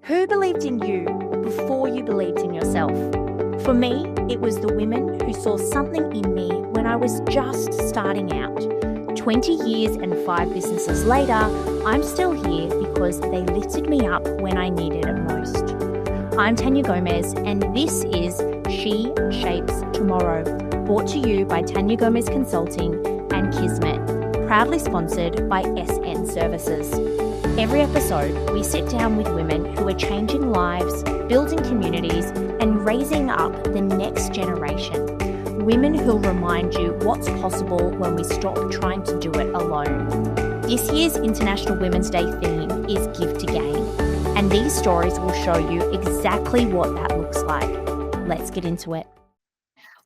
Who believed in you before you believed in yourself? For me, it was the women who saw something in me when I was just starting out. 20 years and 5 businesses later, I'm still here because they lifted me up when I needed it most. I'm Tania Gomez, and this is She Shapes Tomorrow, brought to you by Tania Gomez Consulting and Kismet, proudly sponsored by SN Services. Every episode, we sit down with women who are changing lives, building communities, and raising up the next generation. Women who'll remind you what's possible when we stop trying to do it alone. This year's International Women's Day theme is Give to Gain, and these stories will show you exactly what that looks like. Let's get into it.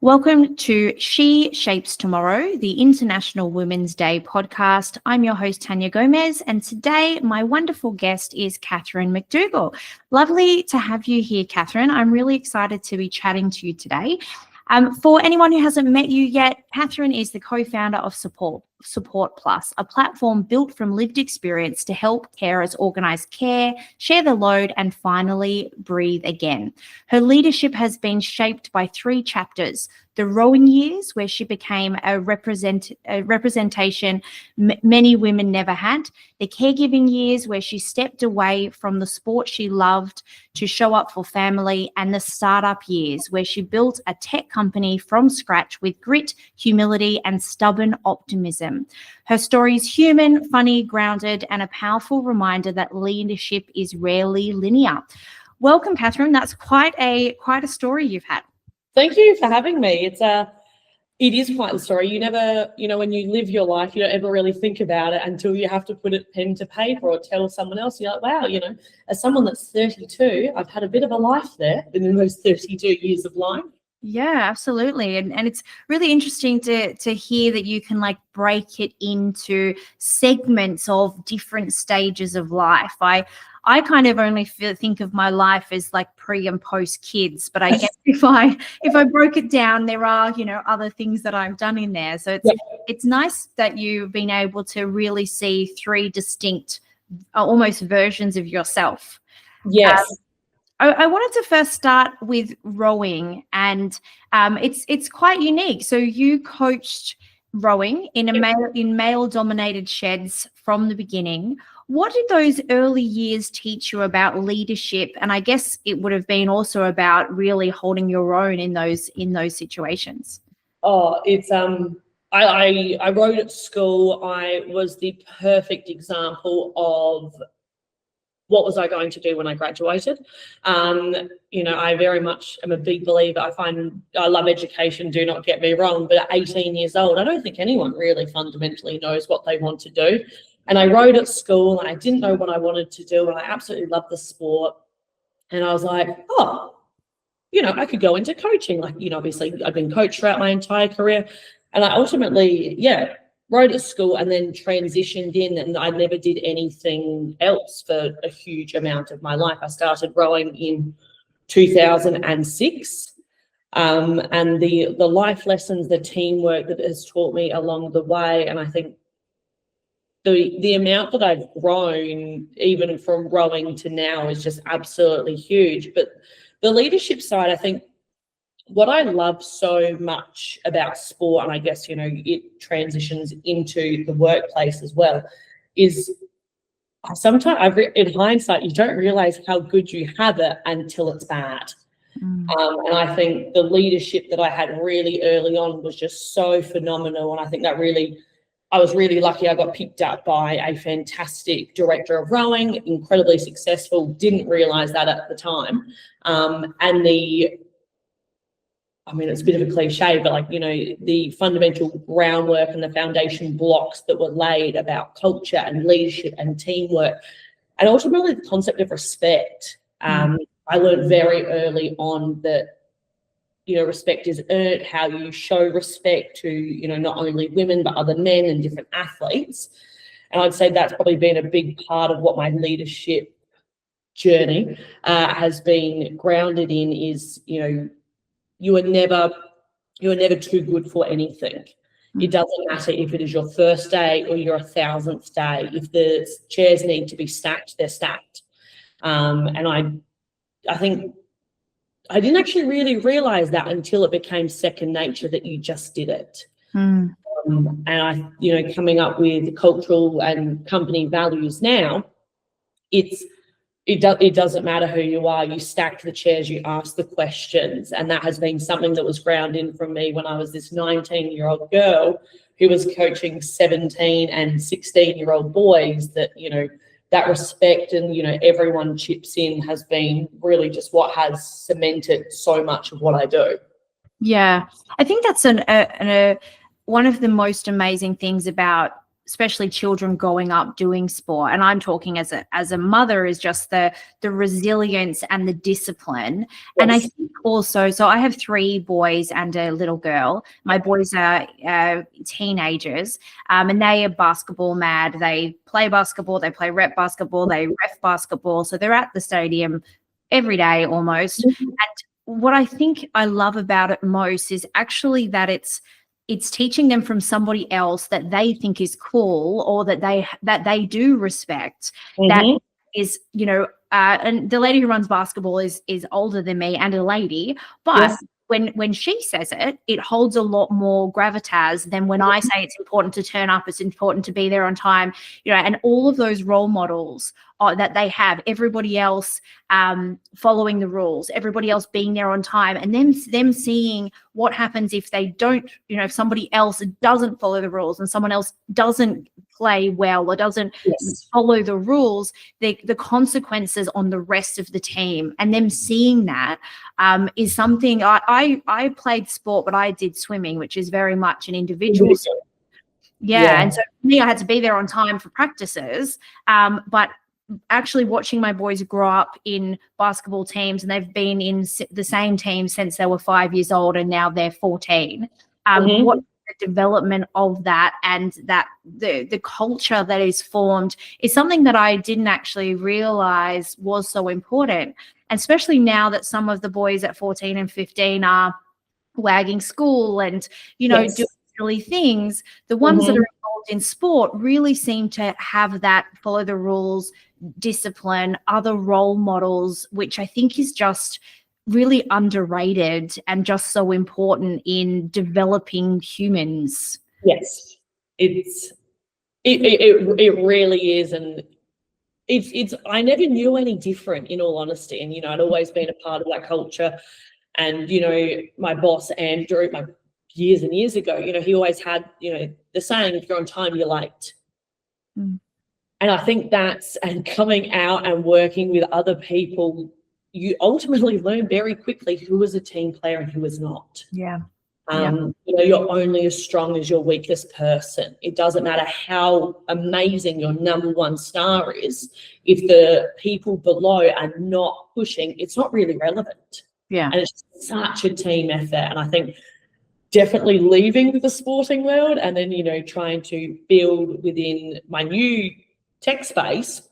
Welcome to She Shapes Tomorrow, the International Women's Day podcast. I'm your host, Tania Gomez, and today my wonderful guest is Catherine McDougall. Lovely to have you here, Catherine. I'm really excited to be chatting to you today. For anyone who hasn't met you yet, Catherine is the co-founder of Support Plus, a platform built from lived experience to help carers organise care, share the load, and finally breathe again. Her leadership has been shaped by 3 chapters: the rowing years, where she became a representation many women never had; the caregiving years, where she stepped away from the sport she loved to show up for family; and the startup years, where she built a tech company from scratch with grit, humility, and stubborn optimism. Her story is human, funny, grounded, and a powerful reminder that leadership is rarely linear. Welcome, Catherine. That's quite a story you've had. Thank you for having me. It is quite a story. You never, when you live your life, you don't ever really think about it until you have to put it pen to paper or tell someone else. You're like, wow, as someone that's 32, I've had a bit of a life there in those 32 years of life. Yeah, absolutely. And it's really interesting to hear that you can break it into segments of different stages of life. I kind of only think of my life as pre and post kids, but I guess if I broke it down, there are, other things that I've done in there. So it's nice that you've been able to really see 3 distinct, almost versions of yourself. Yes. I wanted to first start with rowing, and it's quite unique. So you coached rowing in male-dominated sheds from the beginning. What did those early years teach you about leadership? And I guess it would have been also about really holding your own in those situations. Oh, it's I rowed at school. I was the perfect example of what was I going to do when I graduated. I very much am a big believer. I love education, do not get me wrong, but at 18 years old, I don't think anyone really fundamentally knows what they want to do. And I rowed at school and I didn't know what I wanted to do, and I absolutely loved the sport. And I was like, I could go into coaching. Obviously I've been coached throughout my entire career. And I ultimately, rowed at school and then transitioned in, and I never did anything else for a huge amount of my life. I started rowing in 2006. And the life lessons, the teamwork that it has taught me along the way, and I think the amount that I've grown even from rowing to now is just absolutely huge. But the leadership side, I think what I love so much about sport, and I guess, it transitions into the workplace as well, is sometimes in hindsight, you don't realize how good you have it until it's bad. And I think the leadership that I had really early on was just so phenomenal. And I think I was really lucky. I got picked up by a fantastic director of rowing, incredibly successful, didn't realize that at the time. It's a bit of a cliche, but the fundamental groundwork and the foundation blocks that were laid about culture and leadership and teamwork, and ultimately the concept of respect. I learned very early on that, respect is earned, how you show respect to, not only women, but other men and different athletes. And I'd say that's probably been a big part of what my leadership journey has been grounded in is, you are never too good for anything. It doesn't matter if it is your first day or your 1,000th day. If the chairs need to be stacked, they're stacked. And I think I didn't actually really realize that until it became second nature that you just did it. Mm. And I, you know, coming up with cultural and company values now, it doesn't matter who you are. You stack the chairs, you ask the questions, and that has been something that was ground in from me when I was this 19-year-old girl who was coaching 17 and 16-year-old boys. That, you know, that respect and, you know, everyone chips in has been really just what has cemented so much of what I do. Yeah, I think that's one of the most amazing things about especially children growing up doing sport, and I'm talking as a mother, is just the resilience and the discipline. Yes. And I think also, so I have 3 boys and a little girl. My boys are teenagers, and they are basketball mad. They play basketball, they play rep basketball, they ref basketball, so they're at the stadium every day almost. Mm-hmm. And what I think I love about it most is actually that it's teaching them from somebody else that they think is cool, or that they do respect. Mm-hmm. That is, you know, and the lady who runs basketball is older than me and a lady, but yes. When she says it, it holds a lot more gravitas than when I say it's important to turn up, it's important to be there on time, you know, and all of those role models that they have, everybody else following the rules, everybody else being there on time, and then them seeing what happens if they don't, you know, if somebody else doesn't follow the rules and someone else doesn't play well or doesn't follow the rules, the consequences on the rest of the team, and them seeing that is something. I played sport, but I did swimming, which is very much an individual sport. Yeah, and so for me, I had to be there on time for practices, but actually watching my boys grow up in basketball teams, and they've been in the same team since they were 5 years old, and now they're 14. What the development of that, and that the culture that is formed, is something that I didn't actually realize was so important. And especially now that some of the boys at 14 and 15 are wagging school and, you know, doing silly things, the ones that are involved in sport really seem to have that follow the rules, discipline, other role models, which I think is just really underrated and just so important in developing humans. Yes, it really is. And it's I never knew any different, in all honesty. And, you know, I'd always been a part of that culture. And, you know, my boss, Andrew, years and years ago, you know, he always had, you know, the saying, if you're on time, you're late. And I think and coming out and working with other people, you ultimately learn very quickly who was a team player and who was not. Yeah. You know, you're only as strong as your weakest person. It doesn't matter how amazing your number one star is. If the people below are not pushing, it's not really relevant. Yeah. And it's such a team effort. And I think definitely leaving the sporting world and then, you know, trying to build within my new tech space,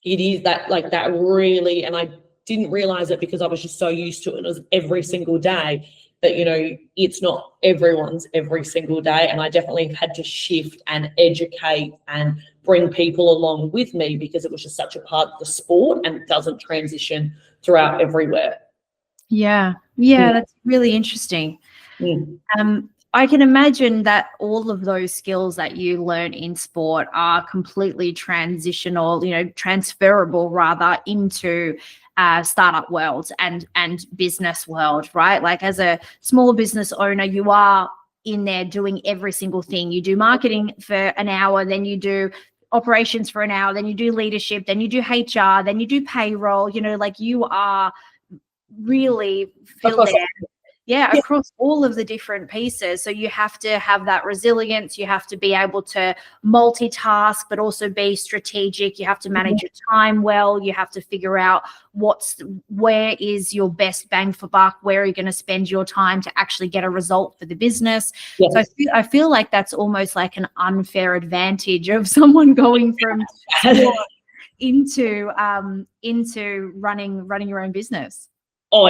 it is that really, and I didn't realize it because I was just so used to it. It was every single day. But, you know, it's not everyone's every single day. And I definitely had to shift and educate and bring people along with me, because it was just such a part of the sport and it doesn't transition throughout everywhere. Yeah, that's really interesting. I can imagine that all of those skills that you learn in sport are completely transitional, you know, transferable rather, into startup world and business world, right? Like, as a small business owner, you are in there doing every single thing. You do marketing for an hour, then you do operations for an hour, then you do leadership, then you do HR, then you do payroll, you know, like you are really filled there. Yeah, across all of the different pieces. So you have to have that resilience. You have to be able to multitask, but also be strategic. You have to manage your time well. You have to figure out where is your best bang for buck? Where are you going to spend your time to actually get a result for the business? Yes. So I feel like that's almost like an unfair advantage of someone going from sport into running your own business. Oh,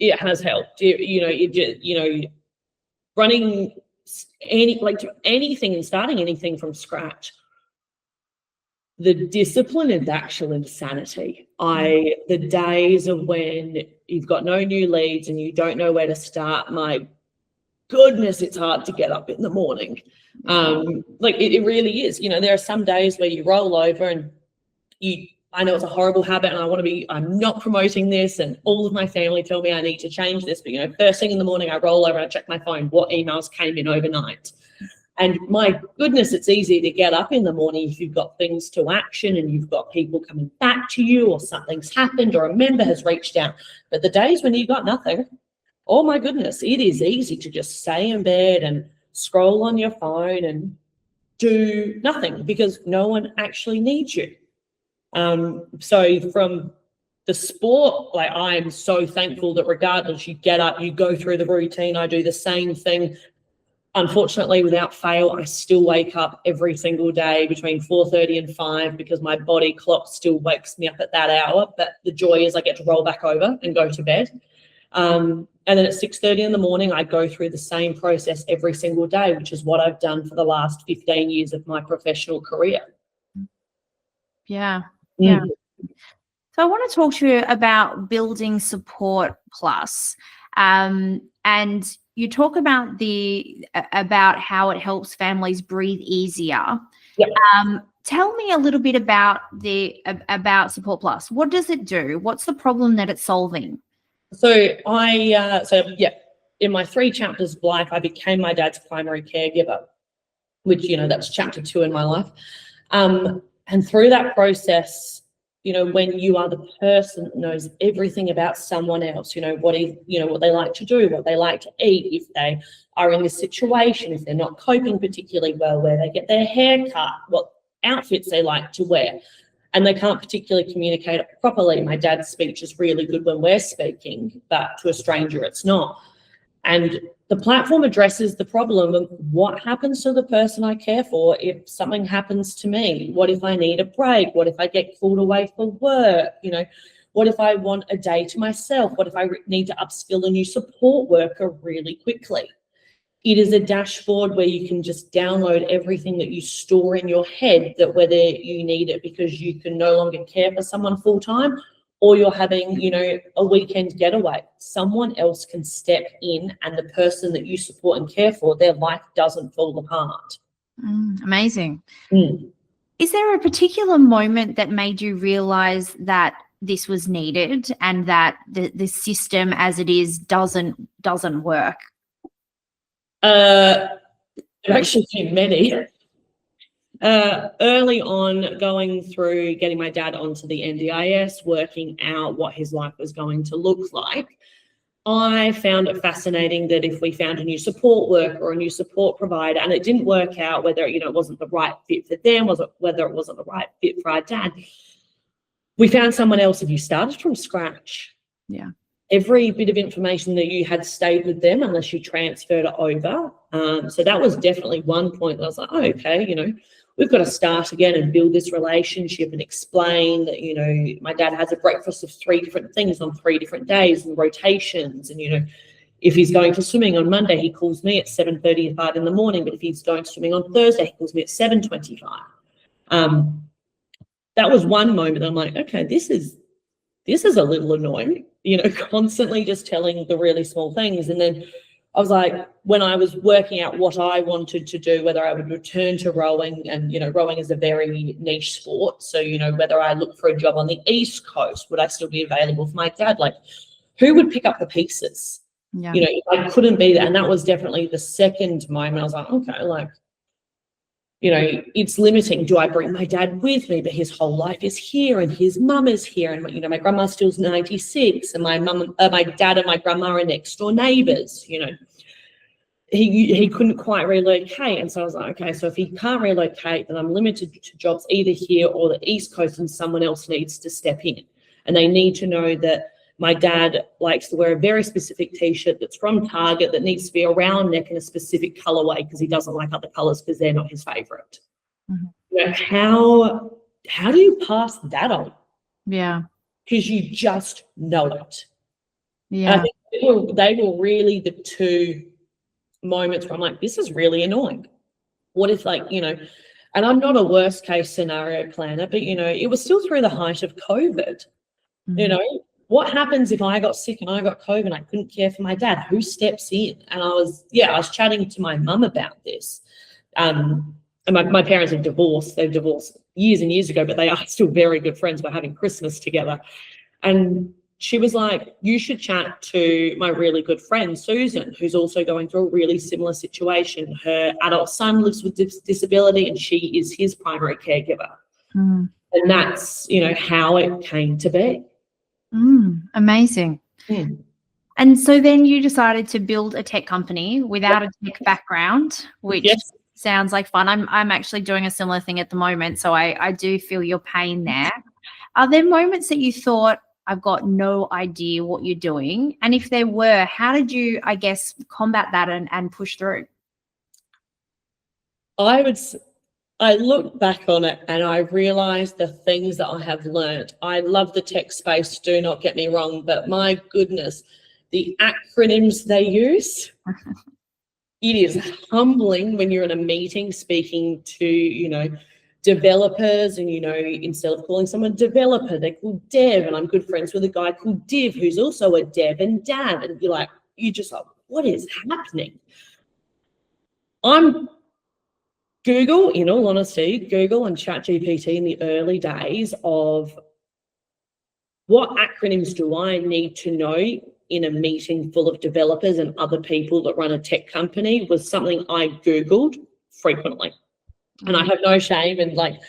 it has helped. Running anything and starting anything from scratch. the discipline is actual insanity. The days of when you've got no new leads and you don't know where to start, my goodness, it's hard to get up in the morning. Like it really is. There are some days where you roll over and I know it's a horrible habit and I'm not promoting this, and all of my family tell me I need to change this, but first thing in the morning I roll over and I check my phone, what emails came in overnight. And my goodness, it's easy to get up in the morning if you've got things to action and you've got people coming back to you, or something's happened, or a member has reached out. But the days when you've got nothing, oh my goodness, it is easy to just stay in bed and scroll on your phone and do nothing because no one actually needs you. So from the sport, like, I'm so thankful that regardless, you get up, you go through the routine. I do the same thing. Unfortunately, without fail, I still wake up every single day between 4:30 and 5 because my body clock still wakes me up at that hour. But the joy is I get to roll back over and go to bed. And then at 6:30 in the morning, I go through the same process every single day, which is what I've done for the last 15 years of my professional career. Yeah. Yeah. So I want to talk to you about building Support Plus. And you talk about how it helps families breathe easier. Yep. Tell me a little bit about Support Plus. What does it do? What's the problem that it's solving? So in my 3 chapters of life, I became my dad's primary caregiver, which, that's chapter 2 in my life. And through that process, when you are the person that knows everything about someone else, what they like to do, what they like to eat, if they are in this situation, if they're not coping particularly well, where they get their hair cut, what outfits they like to wear, and they can't particularly communicate it properly. My dad's speech is really good when we're speaking, but to a stranger it's not. And the platform addresses the problem of what happens to the person I care for if something happens to me. What if I need a break? What if I get called away for work? What if I want a day to myself? What if I need to upskill a new support worker really quickly? It is a dashboard where you can just download everything that you store in your head, that whether you need it because you can no longer care for someone full time, or you're having, a weekend getaway, someone else can step in, and the person that you support and care for, their life doesn't fall apart. Amazing. Is there a particular moment that made you realize that this was needed and that the system as it is doesn't work? There have actually been many. Early on, going through getting my dad onto the NDIS, working out what his life was going to look like, I found it fascinating that if we found a new support worker or a new support provider and it didn't work out, whether it wasn't the right fit for them, whether it wasn't the right fit for our dad, we found someone else. If you started from scratch, every bit of information that you had stayed with them unless you transferred it over. So that was definitely one point that I was like, oh, okay, we've got to start again and build this relationship and explain that, my dad has a breakfast of 3 different things on 3 different days and rotations. And, if he's going to swimming on Monday, he calls me at 7:35 in the morning. But if he's going swimming on Thursday, he calls me at 7:25. That was one moment. I'm like, okay, this is a little annoying, constantly just telling the really small things. And then I was like, when I was working out what I wanted to do, whether I would return to rowing, and, rowing is a very niche sport. So, whether I look for a job on the East Coast, would I still be available for my dad? Like, who would pick up the pieces? Yeah. If I couldn't be there. And that was definitely the second moment. I was like, okay, like, it's limiting. Do I bring my dad with me? But his whole life is here and his mum is here. And, my grandma still's 96 and my dad and my grandma are next door neighbours, He couldn't quite relocate. And so I was like, okay, so if he can't relocate, then I'm limited to jobs either here or the East Coast, and someone else needs to step in. And they need to know that my dad likes to wear a very specific T-shirt that's from Target that needs to be a round neck in a specific colourway because he doesn't like other colours because they're not his favourite. How do you pass that on? Yeah. Because you just know it. Yeah. And I think they were really the 2 moments where I'm like, this is really annoying. What if, And I'm not a worst case scenario planner, but, you know, it was still through the height of COVID. You know, what happens if I got sick and I got COVID and I couldn't care for my dad? Who steps in? And I was chatting to my mum about this. And my parents are divorced. They've divorced years and years ago, but they are still very good friends. We're having Christmas together. And she was like, you should chat to my really good friend, Susan, who's also going through a really similar situation. Her adult son lives with disability and she is his primary caregiver. And that's, you know, how it came to be. Amazing. And so then you decided to build a tech company without a tech background, which sounds like fun. I'm actually doing a similar thing at the moment, so I do feel your pain there. Are there moments that you thought, I've got no idea what you're doing? And if there were, how did you, I guess, combat that and push through? I look back on it and I realised the things that I have learned. I love the tech space, do not get me wrong, but my goodness, the acronyms they use, it is humbling when you're in a meeting speaking to, you know, developers and, you know, instead of calling someone developer, they're called dev. And I'm good friends with a guy called Div who's also a dev and dav. And you're like, what is happening? I'm Google, in all honesty, Google and ChatGPT in the early days of what acronyms do I need to know in a meeting full of developers and other people that run a tech company was something I Googled frequently. And I have no shame. And like,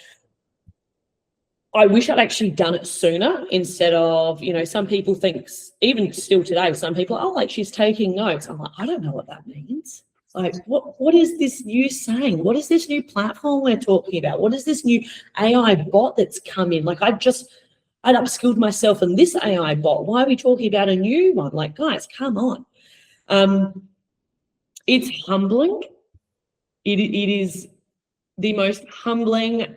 I wish I'd actually done it sooner instead of, you know, some people think, even still today, some people, oh, like she's taking notes. I'm like, I don't know what that means. Like, what is this new saying? What is this new platform we're talking about? What is this new AI bot that's come in? Like, I'd upskilled myself in this AI bot. Why are we talking about a new one? Like, guys, come on. It's humbling. It is the most humbling,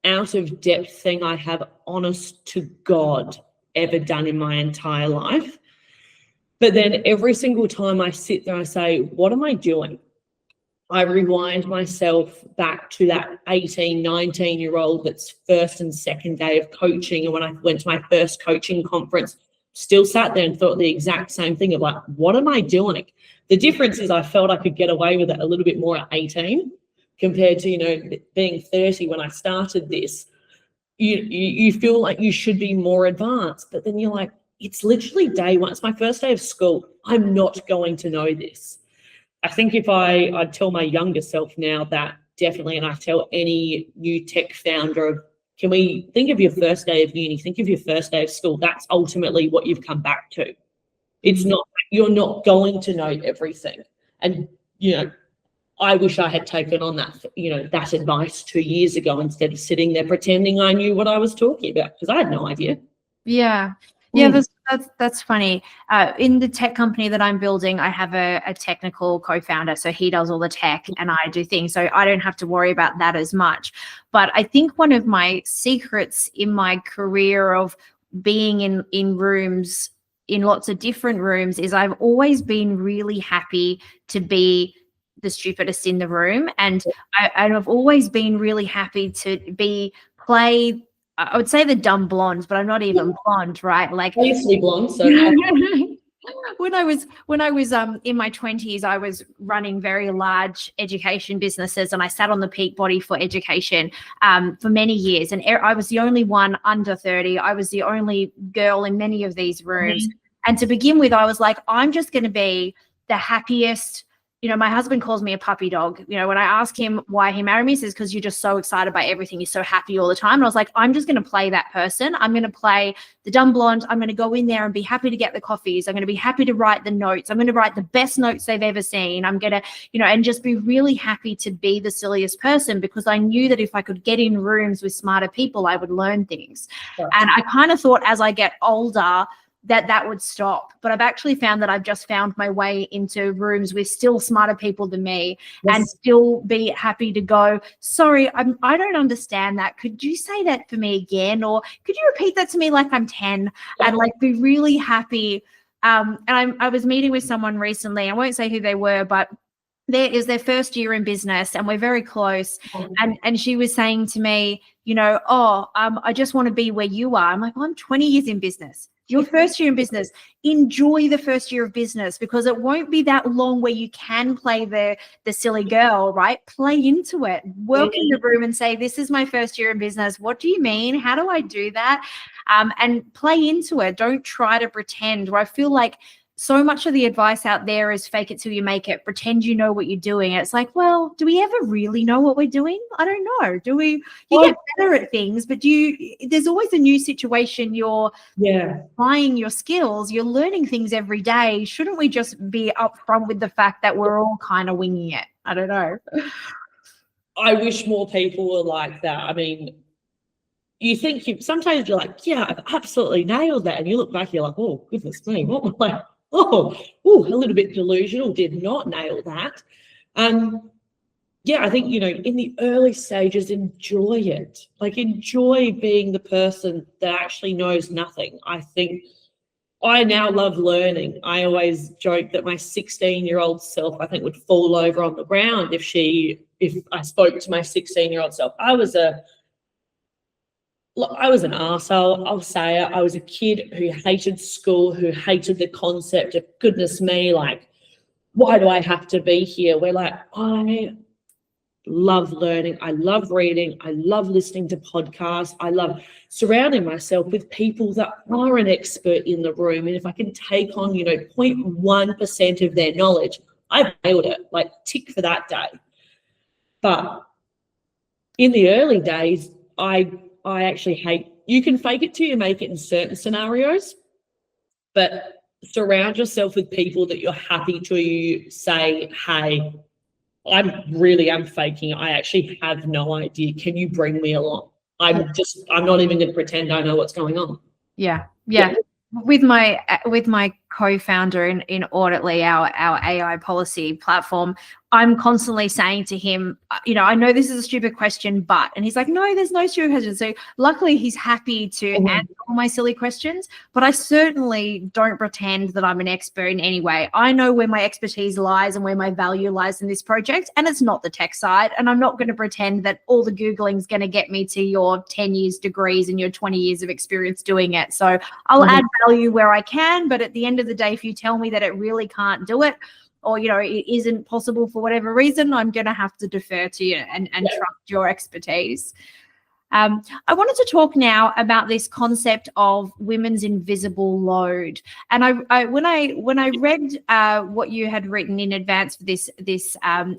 out of depth thing I have, honest to God, ever done in my entire life. But then every single time I sit there, I say, what am I doing? I rewind myself back to that 18, 19-year-old that's first and second day of coaching. And when I went to my first coaching conference, still sat there and thought the exact same thing of like, what am I doing? The difference is I felt I could get away with it a little bit more at 18 compared to, you know, being 30 when I started this. You feel like you should be more advanced, but then you're like, it's literally day one. It's my first day of school. I'm not going to know this. I think if I'd tell my younger self now that definitely, and I tell any new tech founder, can we think of your first day of uni, think of your first day of school. That's ultimately what you've come back to. It's not, you're not going to know everything. And, you know, I wish I had taken on that, you know, that advice 2 years ago instead of sitting there pretending I knew what I was talking about, because I had no idea. Yeah, that's funny. In the tech company that I'm building, I have a technical co-founder, so he does all the tech and I do things, so I don't have to worry about that as much. But I think one of my secrets in my career of being in rooms, in lots of different rooms, is I've always been really happy to be the stupidest in the room, and I've always been really happy to play. I would say the dumb blonde, but I'm not even blonde, right? Like, I used to be blonde, so when I was in my 20s, I was running very large education businesses, and I sat on the peak body for education for many years. And I was the only one under 30. I was the only girl in many of these rooms. And to begin with, I was like, I'm just going to be the happiest. You know, my husband calls me a puppy dog. You know, when I ask him why he married me, he says, because you're just so excited by everything. You're so happy all the time. And I was like, I'm just going to play that person. I'm going to play the dumb blonde. I'm going to go in there and be happy to get the coffees. I'm going to be happy to write the notes. I'm going to write the best notes they've ever seen. I'm going to, you know, and just be really happy to be the silliest person, because I knew that if I could get in rooms with smarter people, I would learn things. Sure. And I kind of thought as I get older, that would stop. But I've actually found that I've just found my way into rooms with still smarter people than me. Yes. And still be happy to go, sorry, I don't understand that. Could you say that for me again? Or could you repeat that to me like I'm 10? Yeah. And like be really happy. And I was meeting with someone recently. I won't say who they were, but is their first year in business, and we're very close. And she was saying to me, I just want to be where you are. I'm like, well, I'm 20 years in business. Your first year in business, enjoy the first year of business, because it won't be that long where you can play the silly girl, right? Play into it. Work in the room and say, this is my first year in business. What do you mean? How do I do that? And play into it. Don't try to pretend. Where I feel like so much of the advice out there is fake it till you make it, pretend you know what you're doing. And it's like, well, do we ever really know what we're doing? I don't know. Do we? You get better at things, but there's always a new situation. You're applying your skills. You're learning things every day. Shouldn't we just be upfront with the fact that we're all kind of winging it? I don't know. I wish more people were like that. I mean, sometimes you're like, yeah, I've absolutely nailed that. And you look back, you're like, oh, goodness me, what was I? Oh, a little bit delusional, did not nail that. I think, in the early stages, enjoy it. Like, enjoy being the person that actually knows nothing. I think I now love learning. I always joke that my 16-year-old self, I think, would fall over on the ground if I spoke to my 16-year-old self. I was an arsehole, I'll say it. I was a kid who hated school, who hated the concept of, goodness me, like, why do I have to be here? We're like, I love learning. I love reading. I love listening to podcasts. I love surrounding myself with people that are an expert in the room. And if I can take on, 0.1% of their knowledge, I've nailed it, like, tick for that day. But in the early days, I actually hate, you can fake it till you make it in certain scenarios, but surround yourself with people that you're happy to say, hey, I really am faking it. I actually have no idea. Can you bring me along? I'm not even going to pretend I know what's going on. Yeah. With my co-founder in Auditly, our AI policy platform, I'm constantly saying to him, I know this is a stupid question, and he's like, no, there's no stupid question. So luckily he's happy to answer all my silly questions, but I certainly don't pretend that I'm an expert in any way. I know where my expertise lies and where my value lies in this project, and it's not the tech side. And I'm not going to pretend that all the Googling is going to get me to your 10 years degrees and your 20 years of experience doing it. So I'll add value where I can, but at the end of the day, if you tell me that it really can't do it, or, it isn't possible for whatever reason, I'm going to have to defer to you and trust your expertise. I wanted to talk now about this concept of women's invisible load. And when I read what you had written in advance for this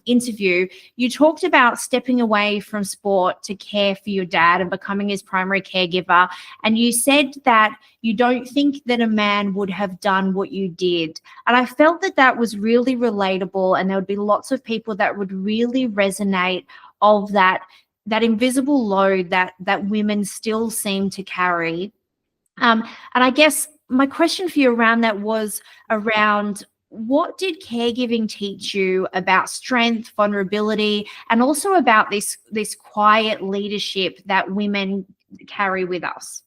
interview, you talked about stepping away from sport to care for your dad and becoming his primary caregiver. And you said that you don't think that a man would have done what you did. And I felt that was really relatable, and there would be lots of people that would really resonate of that invisible load that women still seem to carry. And I guess my question for you around that was around, what did caregiving teach you about strength, vulnerability, and also about this quiet leadership that women carry with us?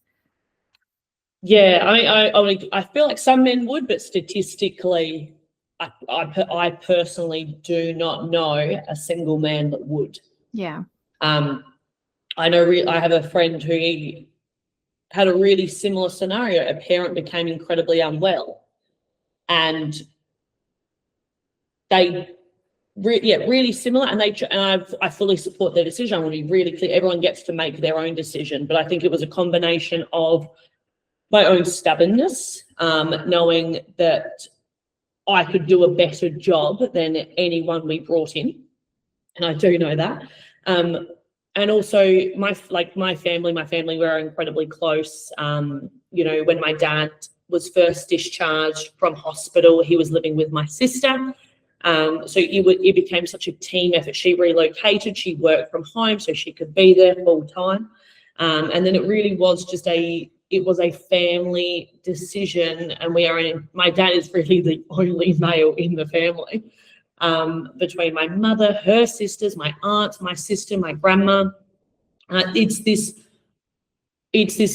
Yeah, I feel like some men would, but statistically, I personally do not know a single man that would. Yeah. I know I have a friend who had a really similar scenario. A parent became incredibly unwell, and they really similar. And I fully support their decision. I want to be really clear. Everyone gets to make their own decision, but I think it was a combination of my own stubbornness, knowing that I could do a better job than anyone we brought in, and I do know that. And also my family were incredibly close. When my dad was first discharged from hospital, he was living with my sister. So it became such a team effort. She relocated, she worked from home so she could be there full time. And then it really was just a family decision. And my dad is really the only male in the family. Between my mother, her sisters, my aunt, my sister, my grandma, it's this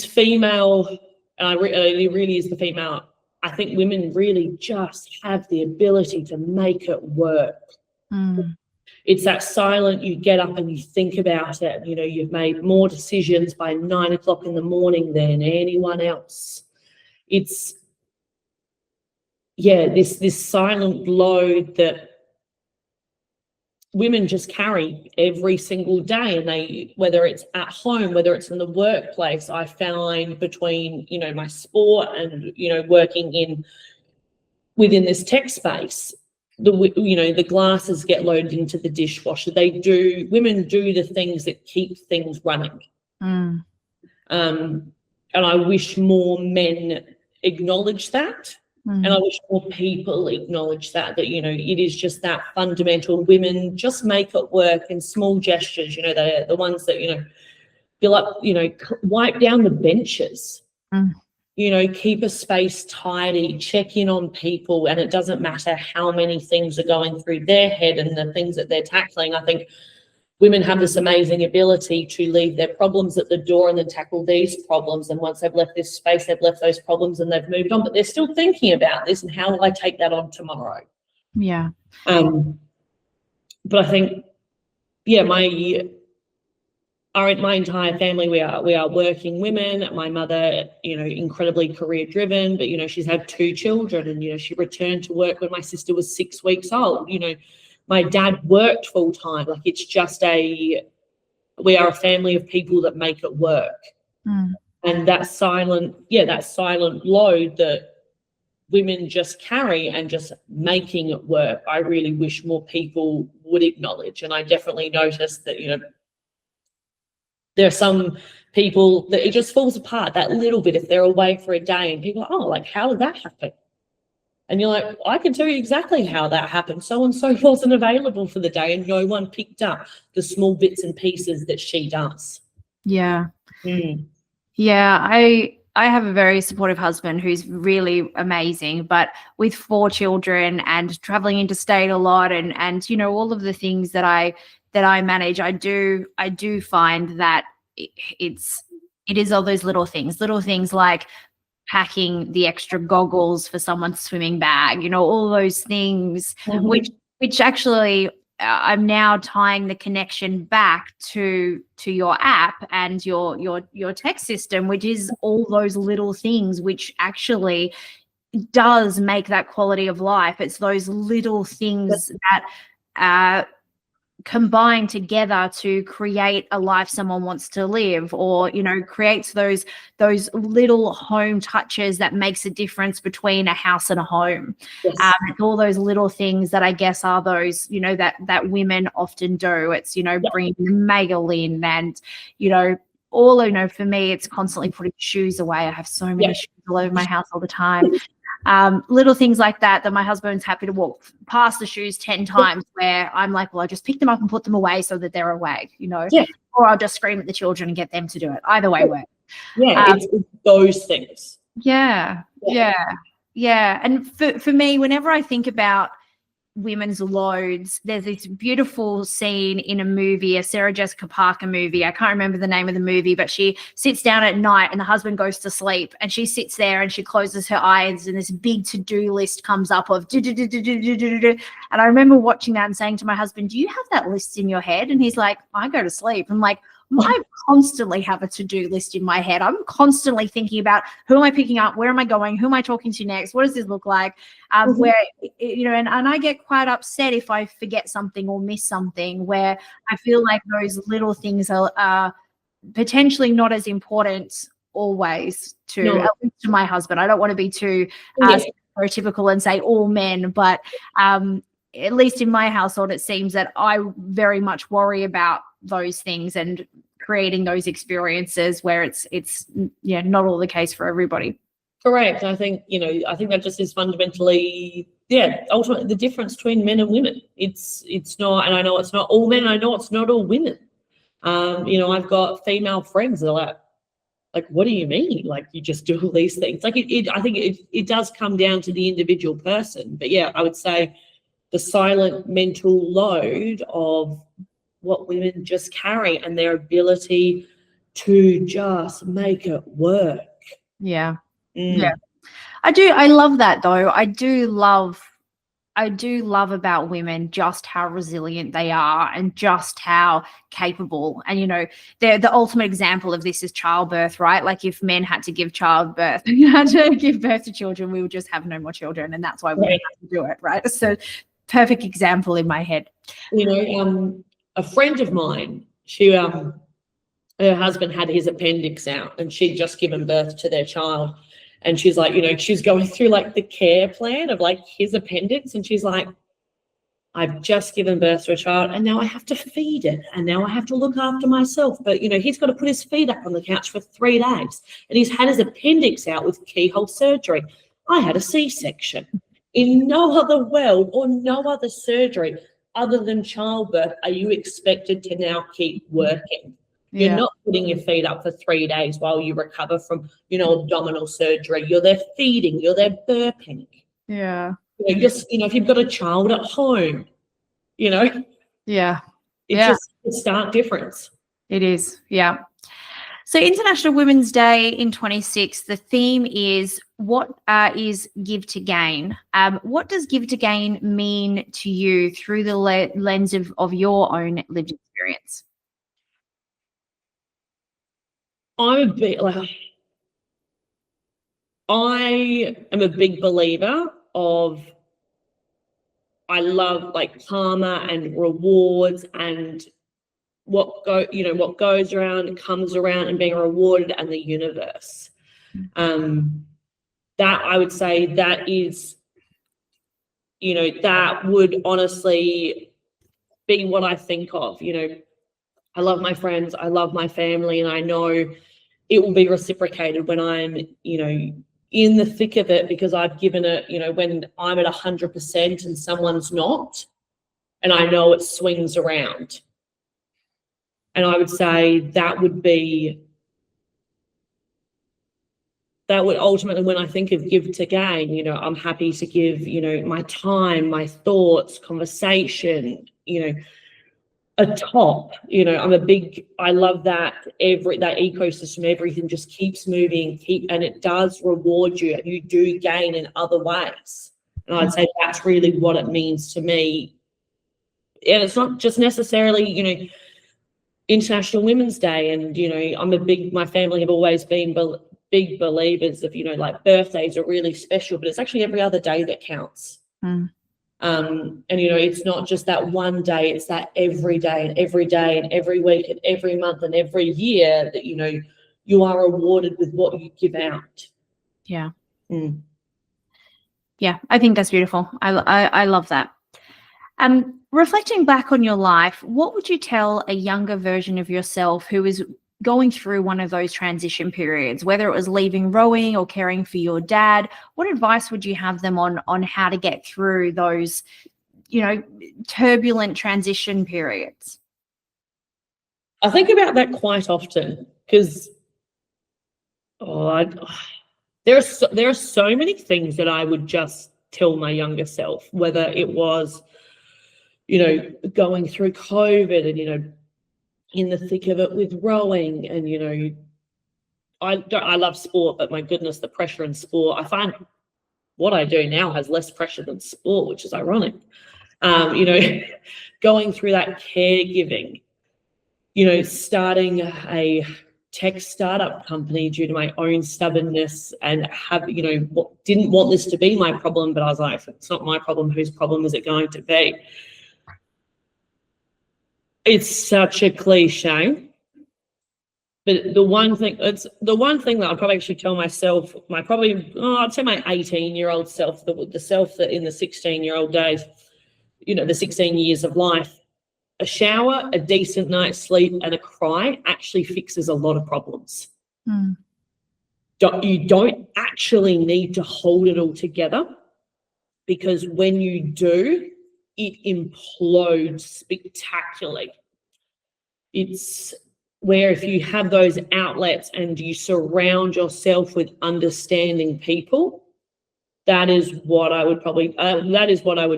female, it really is the female. I think women really just have the ability to make it work. It's that silent, you get up and you think about it. You know, you've made more decisions by 9 o'clock in the morning than anyone else. It's, yeah, this silent load that women just carry every single day. And they, whether it's at home, whether it's in the workplace, I find between, you know, my sport and, you know, working within this tech space, the glasses get loaded into the dishwasher. Women do the things that keep things running. And I wish more men acknowledge that. And I wish more people acknowledge that, you know, it is just that fundamental. Women just make it work in small gestures, you know, the ones that, you know, fill up, you know, wipe down the benches. You know, keep a space tidy, check in on people, and it doesn't matter how many things are going through their head and the things that they're tackling. I think women have this amazing ability to leave their problems at the door and then tackle these problems. And once they've left this space, they've left those problems and they've moved on, but they're still thinking about this and how will I take that on tomorrow? Yeah. But I think, yeah, my entire family, we are working women. My mother, you know, incredibly career driven, but, you know, she's had 2 children and, you know, she returned to work when my sister was 6 weeks old. You know, my dad worked full time. Like, it's just we are a family of people that make it work. And that silent load that women just carry and just making it work, I really wish more people would acknowledge. And I definitely noticed that, you know, there are some people that it just falls apart that little bit if they're away for a day and people are, oh, like, how did that happen? And you're like, I can tell you exactly how that happened. So-and-so wasn't available for the day and no one picked up the small bits and pieces that she does. Yeah. Yeah, I have a very supportive husband who's really amazing, but with 4 children and traveling interstate a lot and you know, all of the things that I manage, I do find that it is all those little things like packing the extra goggles for someone's swimming bag, you know, all those things, which actually I'm now tying the connection back to your app and your tech system, which is all those little things which actually does make that quality of life. It's those little things that combine together to create a life someone wants to live, or, you know, creates those little home touches that makes a difference between a house and a home. Yes. All those little things that I guess are those, you know, that women often do. It's, you know, bringing the mail in and, you know, all, you know, for me, it's constantly putting shoes away. I have so many shoes all over my house all the time. Little things like that my husband's happy to walk past the shoes 10 times where I'm like, well, I just pick them up and put them away so that they're away, you know, or I'll just scream at the children and get them to do it. Either way works. It's those things. Yeah. And for me, whenever I think about women's loads, there's this beautiful scene in a movie, a Sarah Jessica Parker movie. I can't remember the name of the movie, but she sits down at night and the husband goes to sleep and she sits there and she closes her eyes and this big to-do list comes up of do. And I remember watching that and saying to my husband, do you have that list in your head? And he's like, I go to sleep. I'm like, I constantly have a to-do list in my head. I'm constantly thinking about who am I picking up? Where am I going? Who am I talking to next? What does this look like? Where, you know, and I get quite upset if I forget something or miss something, where I feel like those little things are potentially not as important always to my husband. I don't want to be too stereotypical and say all men, but at least in my household, it seems that I very much worry about those things and creating those experiences where it's not all the case for everybody. Correct. I think that just is fundamentally, ultimately the difference between men and women. It's not, and I know it's not all men, I know it's not all women. I've got female friends that are like, what do you mean? Like, you just do all these things? Like, I think it does come down to the individual person. But yeah, I would say the silent mental load of what women just carry and their ability to just make it work. Yeah. I love that though. I I do love about women just how resilient they are and just how capable. And, you know, the ultimate example of this is childbirth, right? Like if men had to give childbirth, had to give birth to children, we would just have no more children. And that's why women have to do it, right? So perfect example in my head. You know, a friend of mine, her husband had his appendix out and she'd just given birth to their child. And she's like, you know, she's going through like the care plan of like his appendix. And she's like, I've just given birth to a child and now I have to feed it. And now I have to look after myself. But, you know, he's got to put his feet up on the couch for 3 days. And he's had his appendix out with keyhole surgery. I had a C-section. In no other world or no other surgery other than childbirth are you expected to now keep working. You're not putting your feet up for 3 days while you recover from, you know, abdominal surgery. You're there feeding, you're there burping. Yeah. You know, just, you know, if you've got a child at home, you know. Yeah. It's just a stark difference. It is. Yeah. So International Women's Day in 26, the theme is what is give to gain. What does give to gain mean to you through the lens of your own lived experience? I am a big believer of, I love like karma and rewards and what goes around comes around and being rewarded and the universe. That I would say that is, you know, that would honestly be what I think of. You know, I love my friends, I love my family, and I know it will be reciprocated when I'm, you know, in the thick of it, because I've given it, you know, when I'm at 100% and someone's not, and I know it swings around. And I would say that would ultimately, when I think of give to gain, you know, I'm happy to give, you know, my time, my thoughts, conversation, you know, a top, you know, I love that that ecosystem, everything just keeps moving, and it does reward you and you do gain in other ways. And I'd say that's really what it means to me. And it's not just necessarily, you know, International Women's Day, and, you know, my family have always been big believers of, you know, like birthdays are really special, but it's actually every other day that counts. And, you know, it's not just that one day, it's that every day and every day and every week and every month and every year that, you know, you are rewarded with what you give out. Yeah. Yeah, I think that's beautiful. I love that. Reflecting back on your life, what would you tell a younger version of yourself who is going through one of those transition periods, whether it was leaving rowing or caring for your dad? What advice would you have them on how to get through those, you know, turbulent transition periods? I think about that quite often because there are so many things that I would just tell my younger self, whether it was, you know, going through COVID and, you know, in the thick of it with rowing, and, you know, I love sport, but my goodness, the pressure in sport, I find what I do now has less pressure than sport, which is ironic. You know, going through that caregiving, you know, starting a tech startup company due to my own stubbornness and you know, didn't want this to be my problem, but I was like, if it's not my problem, whose problem is it going to be? It's such a cliche, but the one thing that I'd probably actually tell myself, I'd say my 18-year-old self, the self that in the 16-year-old days, you know, the 16 years of life, a shower, a decent night's sleep, and a cry actually fixes a lot of problems. You don't actually need to hold it all together, because when you do, it implodes spectacularly. It's where if you have those outlets and you surround yourself with understanding people, that is what I would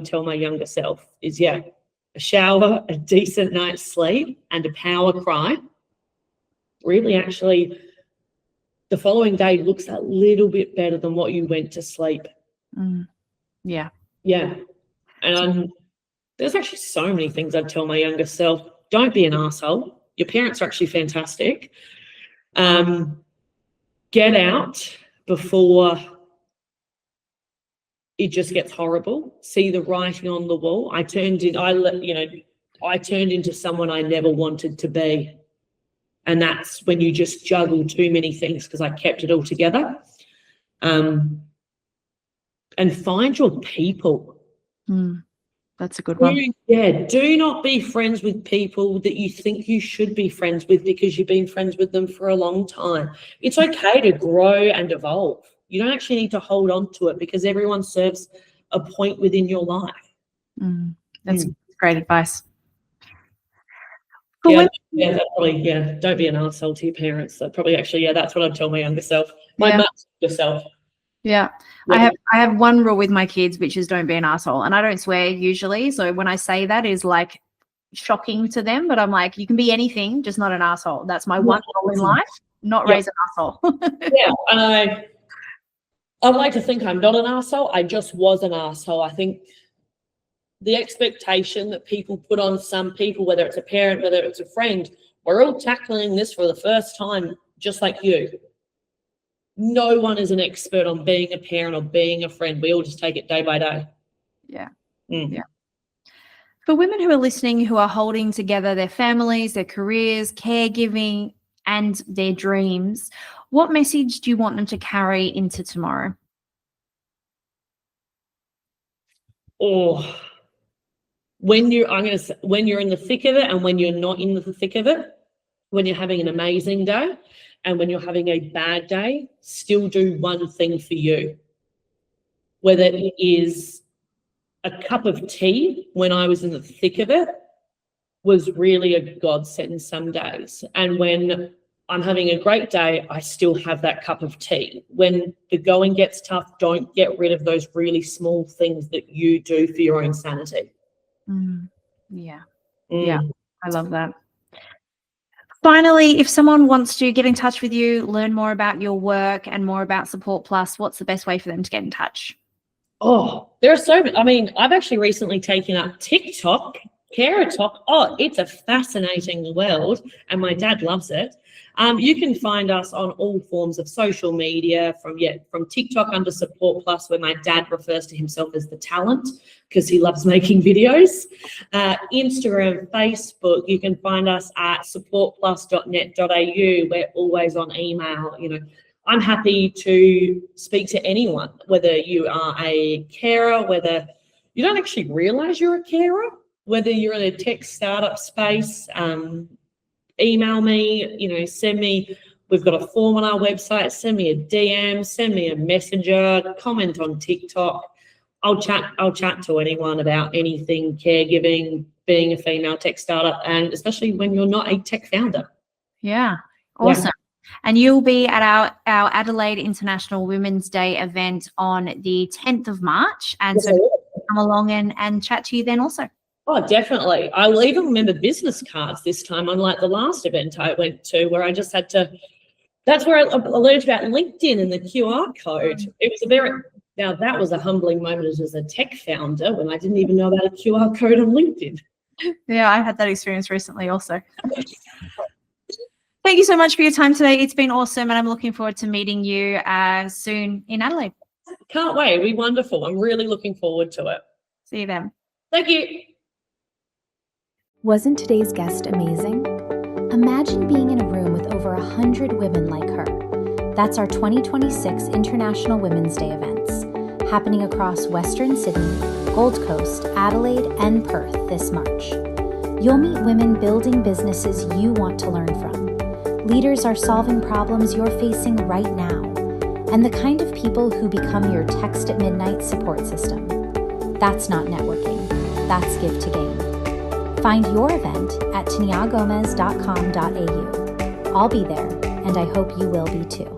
tell my younger self is, a shower, a decent night's sleep, and a power cry. Really, actually, the following day looks a little bit better than what you went to sleep. Yeah. Yeah. And there's actually so many things I'd tell my younger self. Don't be an arsehole. Your parents are actually fantastic. Get out before it just gets horrible. See the writing on the wall. I turned into someone I never wanted to be. And that's when you just juggle too many things, because I kept it all together. And find your people. That's a good one. Do not be friends with people that you think you should be friends with because you've been friends with them for a long time. It's okay to grow and evolve. You don't actually need to hold on to it, because everyone serves a point within your life. That's great advice. Don't be an arsehole to your parents. That's what I'd tell my younger self. My much younger self. Yeah. I have one rule with my kids, which is don't be an asshole. And I don't swear usually. So when I say that is like shocking to them, but I'm like, you can be anything, just not an asshole. That's my one rule in life, not raise an asshole. And I'd like to think I'm not an asshole. I just was an asshole. I think the expectation that people put on some people, whether it's a parent, whether it's a friend, we're all tackling this for the first time, just like you. No one is an expert on being a parent or being a friend. We all just take it day by day. Yeah. Yeah. For women who are listening, who are holding together their families, their careers, caregiving, and their dreams, what message do you want them to carry into tomorrow? When you're in the thick of it and when you're not in the thick of it, when you're having an amazing day and when you're having a bad day, still do one thing for you. Whether it is a cup of tea when I was in the thick of it was really a godsend some days. And when I'm having a great day, I still have that cup of tea. When the going gets tough, don't get rid of those really small things that you do for your own sanity. Yeah, I love that. Finally, if someone wants to get in touch with you, learn more about your work and more about Support Plus, what's the best way for them to get in touch? There are so many. I mean, I've actually recently taken up TikTok, Carer Talk. It's a fascinating world, and my dad loves it. You can find us on all forms of social media, from TikTok under Support Plus, where my dad refers to himself as the talent because he loves making videos. Instagram, Facebook, you can find us at supportplus.net.au. We're always on email. I'm happy to speak to anyone, whether you are a carer, whether you don't actually realize you're a carer, whether you're in a tech startup space. Email me, send me, we've got a form on our website, send me a DM, send me a messenger, comment on TikTok. I'll chat to anyone about anything caregiving, being a female tech startup, and especially when you're not a tech founder. Yeah, awesome. Yeah. And you'll be at our Adelaide International Women's Day event on the 10th of March. And so come along and chat to you then also. Definitely. I will even remember business cards this time, unlike the last event I went to, where I just had to, that's where I learned about LinkedIn and the QR code. It was that was a humbling moment as a tech founder when I didn't even know about a QR code on LinkedIn. Yeah, I had that experience recently also. Thank you so much for your time today. It's been awesome, and I'm looking forward to meeting you soon in Adelaide. Can't wait. It'll be wonderful. I'm really looking forward to it. See you then. Thank you. Wasn't today's guest amazing? Imagine being in a room with over 100 women like her. That's our 2026 International Women's Day events, happening across Western Sydney, Gold Coast, Adelaide, and Perth this March. You'll meet women building businesses you want to learn from. Leaders are solving problems you're facing right now, and the kind of people who become your text at midnight support system. That's not networking, that's give to gain. Find your event at taniagomez.com.au. I'll be there, and I hope you will be too.